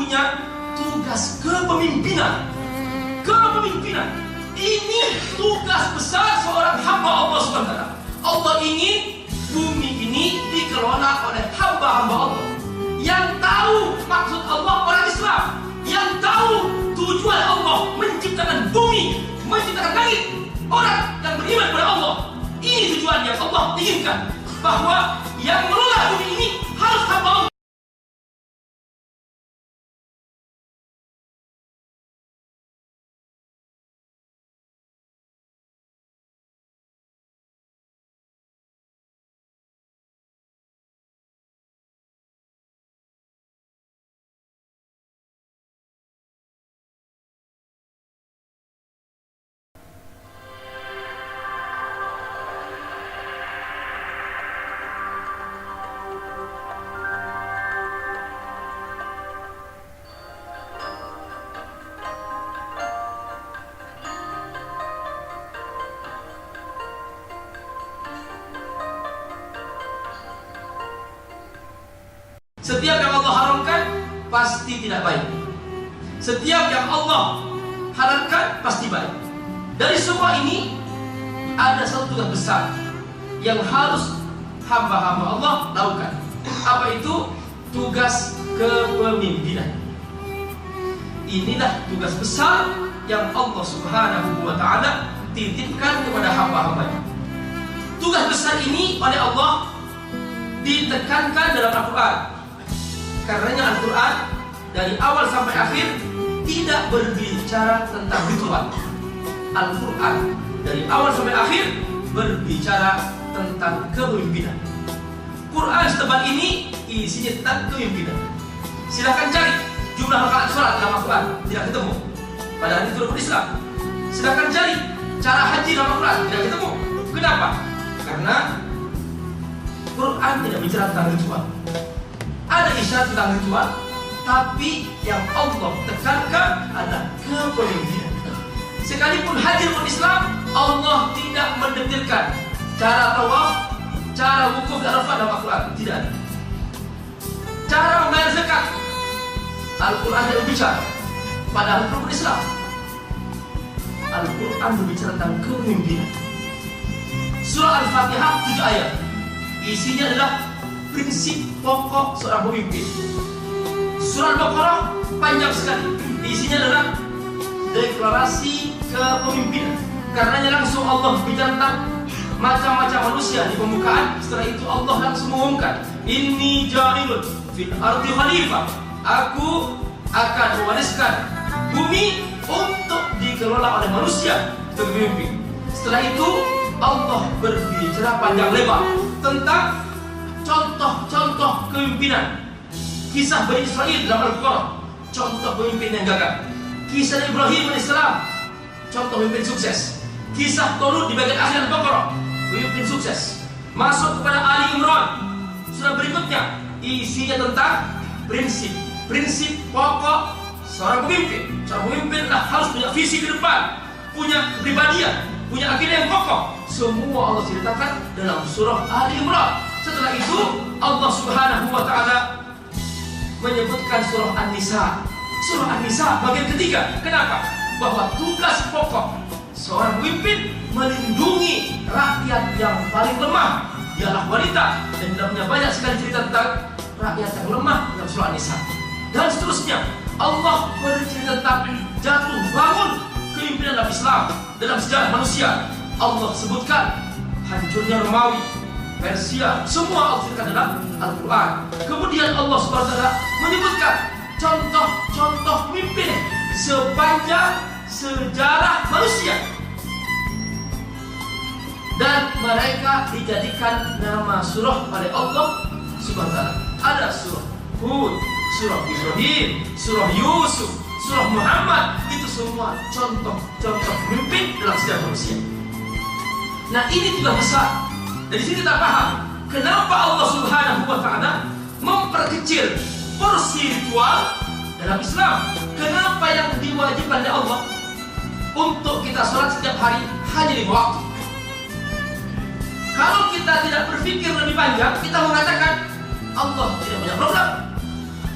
punya tugas kepemimpinan. Kepemimpinan ini tugas besar seorang hamba Allah SWT. Allah ingin bumi ini dikelola oleh hamba-hamba Allah yang tahu maksud Allah orang Islam, yang tahu tujuan Allah menciptakan bumi, menciptakan langit, orang yang beriman kepada Allah. Ini tujuan yang Allah inginkan, bahwa yang mengelola bumi ini harus hamba Allah. Setiap yang Allah haramkan pasti tidak baik. Setiap yang Allah halalkan pasti baik. Dari semua ini ada satu tugas besar yang harus hamba-hamba Allah lakukan. Apa itu? Tugas kepemimpinan. Inilah tugas besar yang Allah Subhanahu wa Ta'ala titipkan kepada hamba-hambanya. Tugas besar ini oleh Allah ditekankan dalam Al-Quran. Karenanya Al-Quran dari awal sampai akhir tidak berbicara tentang ritual. Al-Quran dari awal sampai akhir berbicara tentang kepemimpinan. Quran setebal ini isinya tentang kepemimpinan. Silahkan cari jumlah rakaat sholat dalam Al-Quran, tidak ketemu. Padahal itu rukun Islam. Silahkan cari cara haji dalam Al-Quran, tidak ketemu. Kenapa? Karena Quran tidak bicara tentang ritual. Ada isyarat tentang ritual, tapi yang Allah tekankan adalah kepemimpinan. Sekalipun haji rukun Islam, Allah tidak mendetilkan cara tawaf, cara wukuf di Arafah dalam Al-Quran, tidak ada. Cara membayar zakat, Al-Quran tidak berbicara. Padahal rukun Islam, Al-Quran berbicara tentang kepemimpinan. Surah Al-Fatihah 7 ayat, isinya adalah prinsip pokok seorang pemimpin. Surah Al-Baqarah panjang sekali, isinya adalah deklarasi kepemimpinan. Karenanya langsung Allah bicara tentang macam-macam manusia di pembukaan. Setelah itu Allah langsung mengumumkan, inni ja'ilun fil ardi khalifah. Aku akan mewariskan bumi untuk dikelola oleh manusia sebagai pemimpin. Setelah itu Allah berbicara panjang lebar tentang contoh-contoh kepemimpinan. Kisah Bani Israel dalam Al-Quran, contoh pemimpin yang gagal. Kisah Ibrahim AS, contoh pemimpin sukses. Kisah Tolud di bagian akhir Al-Baqarah, pemimpin sukses. Masuk kepada Ali Imran, surah berikutnya, isinya tentang prinsip pokok seorang pemimpin. Seorang pemimpin harus punya visi ke depan, punya kepribadian, punya akidah yang kokoh. Semua Allah ceritakan dalam surah Ali Imran. Setelah itu Allah Subhanahu wa Ta'ala menyebutkan surah An-Nisa. Surah An-Nisa bagian ketiga. Kenapa? Bahwa tugas pokok seorang pemimpin melindungi rakyat yang paling lemah, dialah wanita. Dan dalamnya banyak sekali cerita tentang rakyat yang lemah dalam surah An-Nisa. Dan seterusnya Allah bercerita tentang jatuh bangun kepemimpinan dalam Islam, dalam sejarah manusia. Allah sebutkan hancurnya Romawi, Persia, semua Allah ceritakan dalam Al-Quran. Kemudian Allah SWT menyebutkan contoh-contoh pemimpin sepanjang sejarah manusia, dan mereka dijadikan nama surah oleh Allah SWT. Ada surah Hud, surah Ibrahim, surah Yusuf, surah Muhammad. Itu semua contoh-contoh pemimpin dalam sejarah manusia. Nah, ini tugas besar. Dari sini kita paham kenapa Allah Subhanahu wa Ta'ala memperkecil porsi ritual dalam Islam. Kenapa yang diwajibkan oleh Allah untuk kita sholat setiap hari hanya 5 waktu. Kalau kita tidak berpikir lebih panjang, kita mengatakan Allah tidak punya program.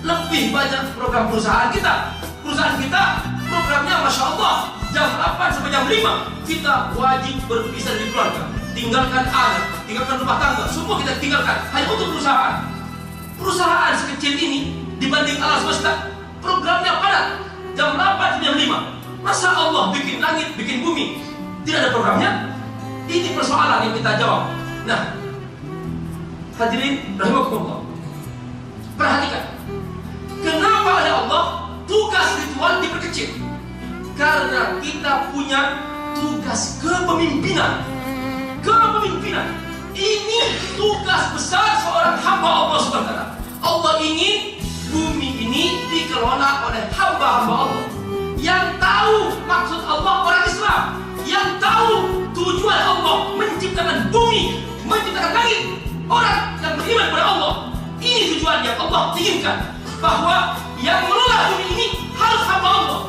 lebih banyak program perusahaan kita. Perusahaan kita programnya Masya Allah, jam 8 sampai jam 5 kita wajib berpisah dari keluarga, tinggalkan anak, tinggalkan rumah tangga, semua kita tinggalkan hanya untuk perusahaan. Perusahaan sekecil ini dibanding alam semesta, programnya padat, jam 8 sampai jam 5. Masa Allah bikin langit, bikin bumi, tidak ada programnya? Ini persoalan yang kita jawab. Nah, hadirin rahimakumullah, perhatikan, kenapa oleh Allah tugas ritual diperkecil? Karena kita punya tugas kepemimpinan. Kepemimpinan ini tugas besar seorang hamba Allah SWT. Allah ingin bumi ini dikelola oleh hamba-hamba Allah yang tahu maksud Allah, orang Islam yang tahu tujuan Allah menciptakan bumi, menciptakan langit, orang yang beriman kepada Allah. Ini tujuan yang Allah inginkan, bahwa yang mengelola bumi ini harus hamba Allah.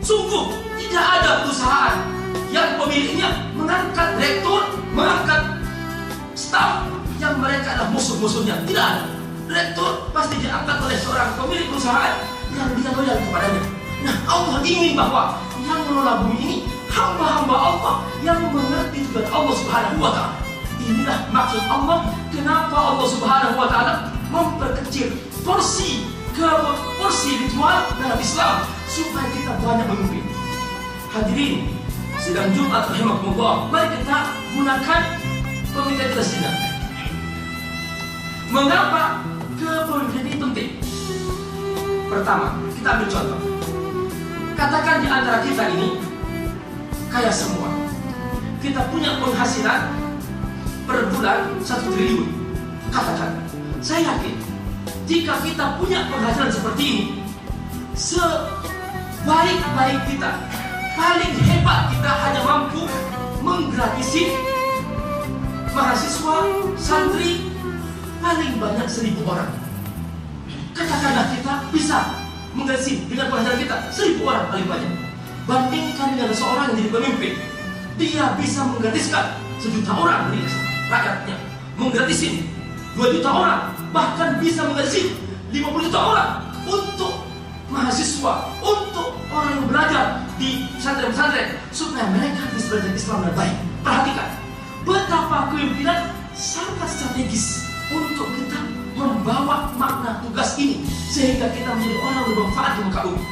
Sungguh tidak ada perusahaan yang pemiliknya mengangkat direktur, mengangkat staf yang mereka adalah musuh-musuhnya. Tidak ada. Direktur pasti diangkat oleh seorang pemilik perusahaan yang dia loyal kepadanya. Nah, Allah ingin bahwa yang mengelola bumi ini hamba-hamba Allah yang mengerti tujuan Allah Subhanahu wa Ta'ala. Inilah maksud Allah, kenapa Allah Subhanahu wa Ta'ala memperkecil porsi ritual dalam Islam supaya kita banyak memimpin. Hadirin sidang Jumat rahimakumullah, mari kita gunakan pemikiran kita sedang. Mengapa kepemimpinan ini penting? Pertama, kita ambil contoh. Katakan di antara kita ini kaya semua, kita punya penghasilan per bulan 1 triliun. Katakan, saya yakin jika kita punya penghasilan seperti ini, sebaik-baik kita, paling hebat kita hanya mampu menggratisin mahasiswa, santri paling banyak 1.000 orang. Katakanlah kita bisa menggratisin dengan penghasilan kita 1.000 orang paling banyak. Bandingkan dengan seorang yang jadi pemimpin, dia bisa menggratiskan 1 juta orang dari rakyatnya, menggratisin 2 juta orang, bahkan bisa menggratisin 50 juta orang untuk mahasiswa, untuk orang yang belajar di pesantren-pesantren supaya mereka bisa belajar Islam dengan baik. Perhatikan betapa kepemimpinan sangat strategis untuk kita membawa makna tugas ini sehingga kita menjadi orang yang bermanfaat di muka bumi.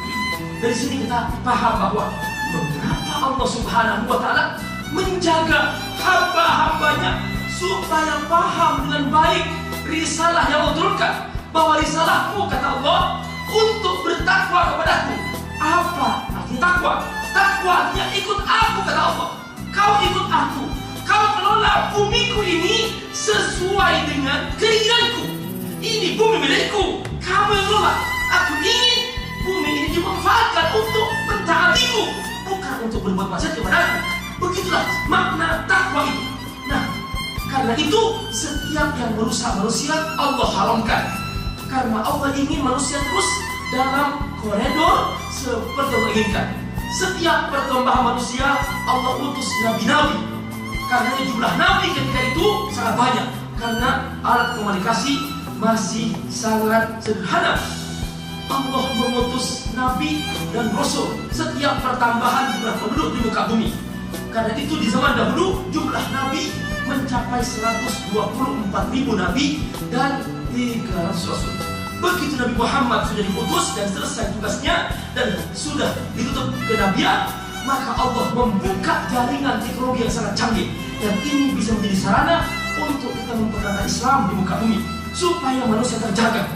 Dari sini kita paham bahwa mengapa Allah Subhanahu wa Ta'ala menjaga hamba-hambanya supaya paham dengan baik risalah yang Allah turunkan, bahwa risalahmu, kata Allah, untuk bertakwa kepadaku. Apa arti takwa? Takwa artinya ikut aku, kata Allah. Kau ikut aku, kau kelola bumiku ini sesuai dengan keinginanku. Ini bumi milikku, kamu yang kelola. Aku ingin bumi ini dimanfaatkan untuk mentaatiku, bukan untuk berbuat maksiat kepadaku. Begitulah makna takwa itu. Nah, karena itu setiap yang merusak manusia Allah haramkan, karena Allah ingin manusia terus dalam koridor seperti yang inginkan. Setiap perkembangan manusia Allah utus nabi-nabi, karena jumlah nabi ketika itu sangat banyak, karena alat komunikasi masih sangat sederhana. Allah mengutus nabi dan rasul setiap pertambahan jumlah penduduk di muka bumi. Karena itu di zaman dahulu jumlah nabi mencapai 124.000 nabi dan 300 rasul. Begitu Nabi Muhammad sudah diutus dan selesai tugasnya dan sudah ditutup kenabian, maka Allah membuka jaringan teknologi yang sangat canggih, dan ini bisa menjadi sarana untuk kita memperkenalkan Islam di muka bumi supaya manusia terjaga.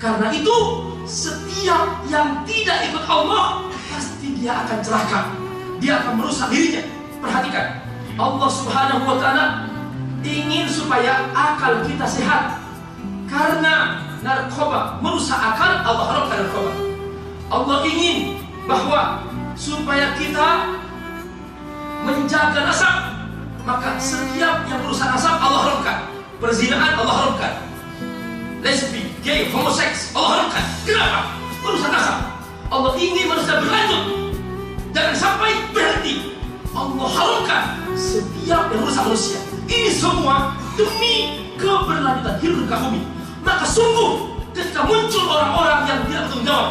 Karena itu setiap yang tidak ikut Allah pasti dia akan celaka, dia akan merusak dirinya. Perhatikan, Allah Subhanahu wa Ta'ala ingin supaya akal kita sehat. Karena narkoba merusak akal, Allah haramkan narkoba. Allah ingin bahwa supaya kita menjaga nasab, maka setiap yang merusak nasab Allah haramkan. Perzinahan Allah haramkan, lesbi, gay, homoseks Allah haramkan. Kenapa? Merusak nasab. Allah ingin manusia berlanjut, jangan sampai berhenti. Allah haramkan setiap yang merusak manusia. Ini semua demi keberlanjutan hidup di bumi. Maka sungguh ketika ketika muncul orang-orang yang tidak bertanggung jawab,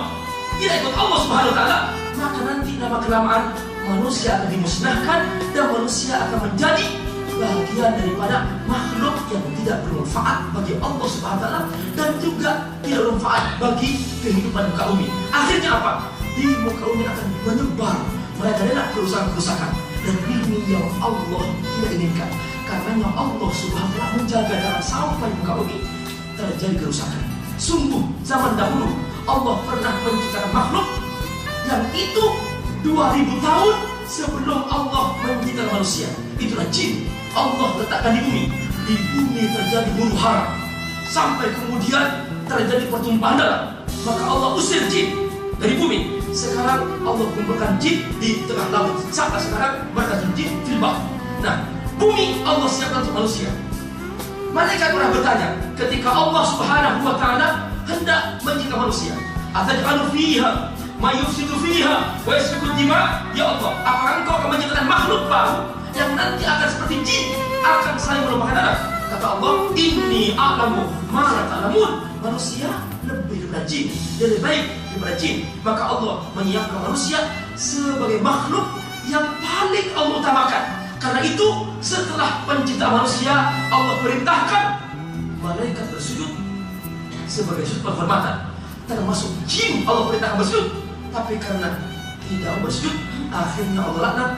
tidak ikut Allah Subhanahu wa Ta'ala, maka nanti lama-kelamaan manusia akan dimusnahkan dan manusia akan menjadi bagian daripada makhluk yang tidak bermanfaat bagi Allah Subhanahu wa Ta'ala dan juga tidak bermanfaat bagi kehidupan muka bumi. Akhirnya apa? Di muka bumi akan menyebar merajalela kerusakan-kerusakan, dan ini yang Allah tidak inginkan. Karena Allah Subhanahu wa Ta'ala menjaga jangan sampai muka bumi terjadi kerusakan. Sungguh zaman dahulu Allah pernah menciptakan makhluk yang itu 2000 tahun sebelum Allah menciptakan manusia. Itulah jin. Allah letakkan di bumi. Di bumi terjadi huru hara sampai kemudian terjadi pertumpahan darah. Maka Allah usir jin dari bumi. Sekarang Allah kumpulkan jin di tengah laut. Sampai sekarang mereka jin di bawah. Nah, bumi Allah siapkan untuk manusia. Malaikat pernah bertanya ketika Allah Subhanahu wa Ta'ala hendak menciptakan manusia, ataj'alu fiha ma yufsidu fiha wa yasfiku dima? Ya Allah, apakah engkau akan menciptakan makhluk baru yang nanti akan seperti jin, akan saling menumpahkan darah? Kata Allah, inni a'lamu ma la ta'lamun. Manusia lebih daripada jin, lebih baik daripada jin. Maka Allah menyiapkan manusia sebagai makhluk yang paling Allah utamakan. Karena itu setelah penciptaan manusia, Allah perintahkan malaikat bersujud sebagai sujud penghormatan. Termasuk jin Allah perintahkan bersujud, tapi karena tidak bersujud, akhirnya Allah laknat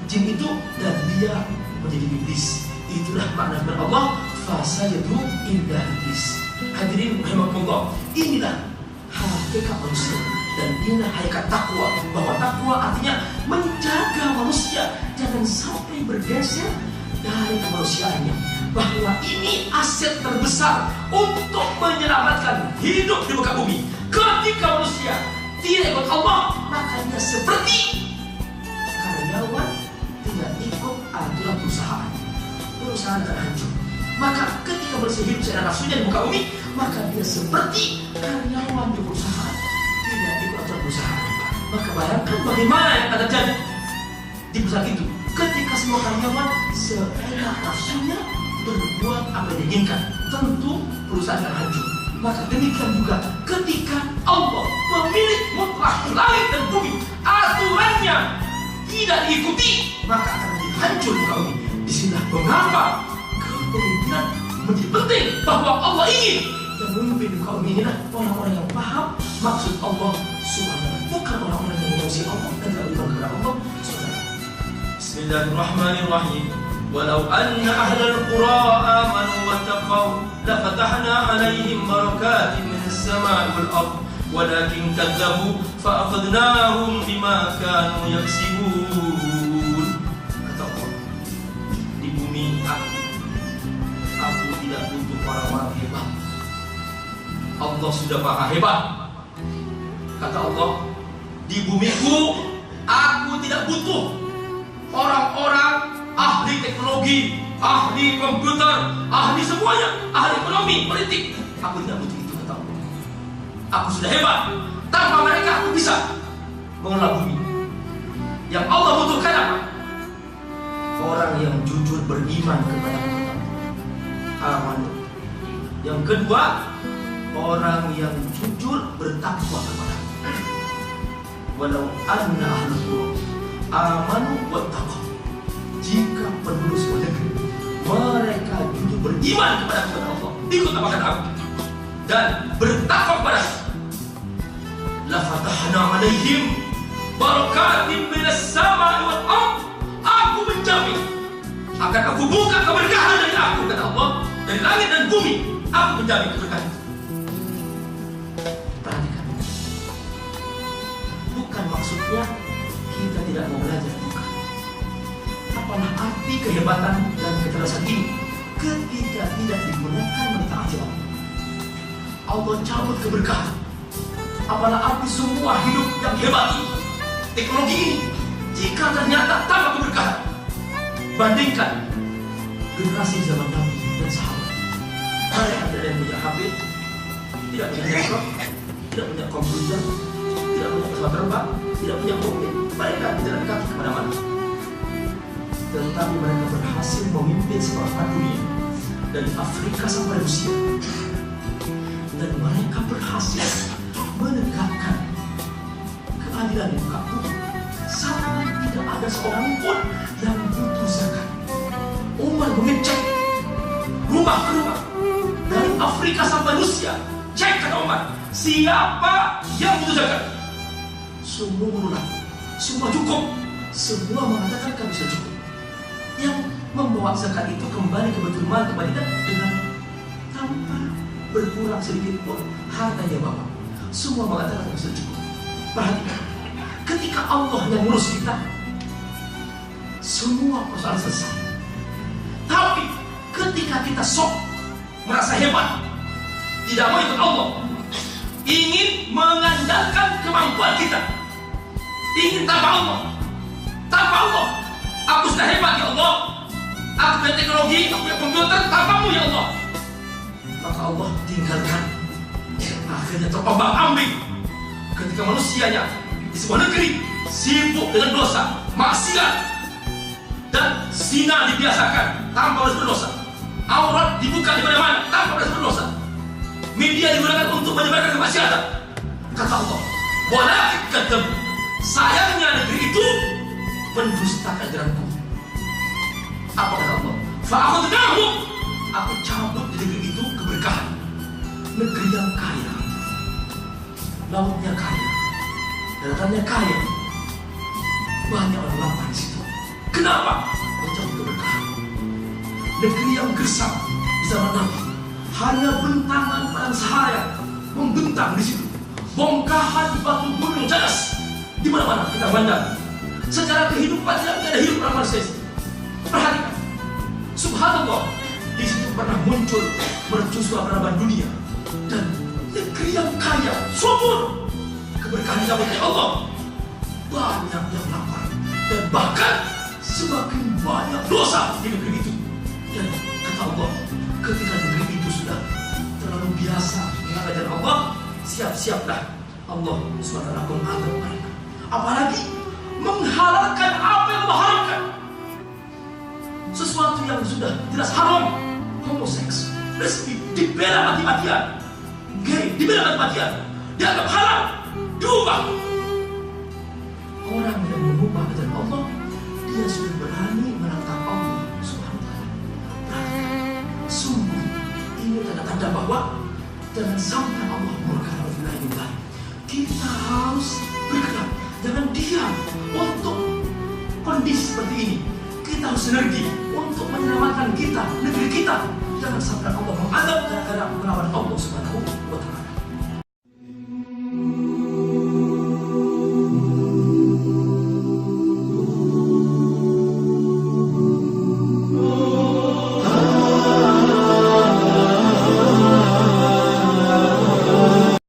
jin itu dan dia menjadi iblis. Itulah makna firman Allah, fasajadu illa iblis. Hadirin rahimakumullah, inilah hakikat manusia. Dan inilah hakikat takwa, bahwa takwa artinya menjaga manusia jangan sampai bergeser dari kemanusiaannya. Bahwa ini aset terbesar untuk menyelamatkan hidup di muka bumi. Ketika manusia tidak ikut Allah, maka dia seperti karyawan tidak ikut aturan perusahaan. Perusahaan akan hancur. Maka ketika manusia hidup secara nafsunya di muka bumi, maka dia seperti karyawan di perusahaan, tidak ikut aturan perusahaan. Maka bayangkan bagaimana yang akan terjadi di perusahaan itu ketika semua karyawan seenak nafsunya berbuat apa yang diinginkan. Tentu perusahaan akan hancur. Maka demikian juga ketika Allah pemilik mutlak langit dan bumi, aturannya tidak diikuti, maka akan hancur muka bumi. Disinilah mengapa kepemimpinan menjadi penting, bahwa Allah ingin yang memimpin muka bumi inilah orang-orang yang paham maksud Allah Subhanahu, bukan orang-orang yang menguasai Allah dan tidak beriman kepada Allah Subhanahu. Bismillahirrahmanirrahim. Walau anna ahlal qura amanu wattaqaw lafatahna 'alaihim barakatin minas sama'i wal ardh walakin kadzabu fa'akhadnahum bima kanu yaksibun. Kata Allah, di bumi aku tidak butuh orang-orang hebat. Allah sudah maha hebat. Kata Allah, di bumiku aku tidak butuh orang-orang ahli teknologi, ahli komputer, ahli semuanya, ahli ekonomi, politik. Aku tidak butuh itu, kata Allah. Aku sudah hebat. Tanpa mereka aku bisa mengelola bumi. Yang Allah butuhkan apa? Orang yang jujur beriman kepada Allah. Aman. Yang kedua, orang yang jujur bertakwa kepada Allah. Walau anna ahlul qura amanu wattaqaw. Jika penduduk sebuah negeri mereka jujur beriman kepada Allah, ikut apa kata aku, dan bertakwa kepada Allah, la fatahna 'alaihim barakatin minas sama'i wal ardh. Aku menjamin akan aku buka keberkahan dari aku, kata Allah, dari langit dan bumi. Aku menjamin keberkahan. Perhatikan, bukan maksudnya kita tidak mau belajar, bukan. Apalah arti kehebatan dan kecerdasan ini ketika tidak digunakan mentaati Allah? Allah cabut keberkahan. Apalah arti semua hidup yang hebat ini, teknologi ini, jika ternyata tanpa keberkahan? Bandingkan generasi zaman Nabi dan sahabat. Mereka tidak yang punya HP, tidak punya laptop, tidak punya komputer, tidak punya pesawat terbang, tidak punya mobil. Mereka tidak kaki kemana-mana, tetapi mereka berhasil memimpin sebuah dunia dari Afrika sampai Rusia. Dan mereka berhasil menegakkan keadilan di muka bumi, sampai tidak ada seorang pun yang butuh zakat. Umar mengecek rumah ke rumah, dari Afrika sampai Rusia. Cek, kata Umar, siapa yang butuh zakat? Semua menolak, semua cukup, semua mengatakan kami sudah cukup. Yang membawa zakat itu kembali ke Baitul Mal, ke Madinah, dengan tanpa berkurang sedikit pun hartanya bapak. Semua mengatakan kami sudah cukup. Perhatikan, ketika Allah yang ngurus kita, semua persoalan selesai. Tapi ketika kita sok merasa hebat, tidak mau ikut Allah, ingin mengandalkan kemampuan kita, ingin tanpa Allah, aku sudah hebat ya Allah, aku punya teknologi, aku punya komputer, tanpamu ya Allah, maka Allah tinggalkan. Akhirnya terombang ambing ketika manusianya di sebuah negeri sibuk dengan dosa, maksiat, dan zina dibiasakan tanpa harus berdosa, aurat dibuka di mana-mana tanpa harus berdosa, media digunakan untuk menyebarkan kemaksiatan. Kata Allah, walakin kadzdzab, sayangnya negeri itu mendustakan ajaranku. Apa kata Allah? Fa'akhadnahum, aku cabut di negeri itu keberkahan. Negeri yang kaya, lautnya kaya, daratannya kaya, banyak orang lapar di situ. Kenapa? Mencabut keberkahan. Negeri yang gersang di zaman Nabi, hanya bentangan perang Sahara membentang di situ, bongkahan batu gunung cadas di mana-mana kita pandang. Secara kehidupan tidak ada hidup orang manusia. Perhatikan, subhanallah, di situ pernah muncul mercusuar peradaban dunia, dan negeri yang kaya, subur, keberkahan didapat oleh Allah, banyak yang lapar, dan bahkan semakin banyak dosa di negeri itu. Dan kata Allah, ketika negeri itu sudah terlalu biasa mengajar Allah, siap-siaplah Allah SWT mengadab mereka. Apalagi menghalalkan apa yang Allah haramkan, sesuatu yang sudah jelas haram, homoseks, lesbi dibela mati-matian, gay dibela mati-matian, dianggap halal, diubah. Orang yang mengubah ajaran Allah, dia sudah berani menentang Allah SWT. Sungguh ini tanda-tanda bahwa jangan sampai Allah murka. Kita harus bergerak, jangan diam untuk kondisi seperti ini. Kita harus sinergi untuk menyelamatkan kita, negeri kita. Jangan sampai Allah mengadab gara-gara